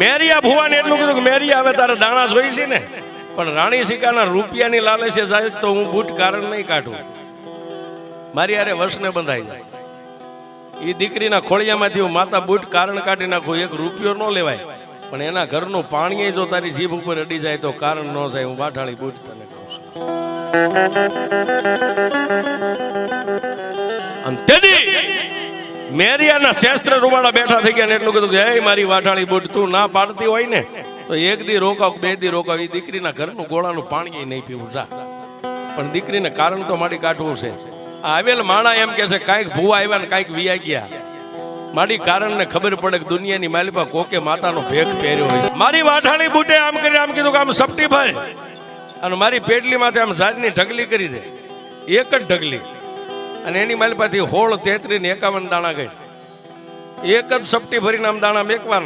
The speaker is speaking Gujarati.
મેરિયા ભુવાને એટલું કીધું કે મેરિયા હવે તારે દાણા જોઈ છે ને, પણ રાણી સિકાના રૂપિયાની લાલચે જાય તો હું બૂટ કારણ નહીં કાઢું, મારી હારે વર્ષને બંધાઈ જાય. એ દીકરીના ખોળિયામાંથી હું માતા બૂટ કારણ કાઢી નાખું, એક રૂપિયો ન લેવાય, પણ એના ઘરનું પાણી જો તારી જીભ ઉપર અડી જાય તો કારણ ન જાય. હું વાઢાળી બૂટ તને કહું છું. અને તેથી મેરિયાના શસ્ત્ર રૂવાડા બેઠા થઈ ગયા ને એટલું કીધું કે હે મારી વાઢાળી બૂટ, તું ના પાડતી હોય ને તો એક દી રોકાવ, બે દી રોકાવ, એ દીકરીના ઘરનું ગોળાનું પાણી નહીં પીવું જા, પણ દીકરીને કારણ તો મારી કાઢવું છે. આવેલ માણા એમ કે છે કાંઈક ભૂવા આવ્યા ને કાંઈક વિયા ગયા, મારી કારણ ને ખબર પડે કે દુનિયાની માલિપા કોકે માતાનો ભેખ પહેર્યો હોય. મારી વાઢાળી બૂટે આમ કરી આમ કીધું કે આમ સપટી ભાઈ, અને મારી પેટલી માંથી આમ ઝાડની ઢગલી કરી દે, એક જ ઢગલી, અને એની માલિપાથી 16, 33 ને 51 દાણા ગઈ. એક જ સપટી ભરીને આમ દાણા મેકવાના.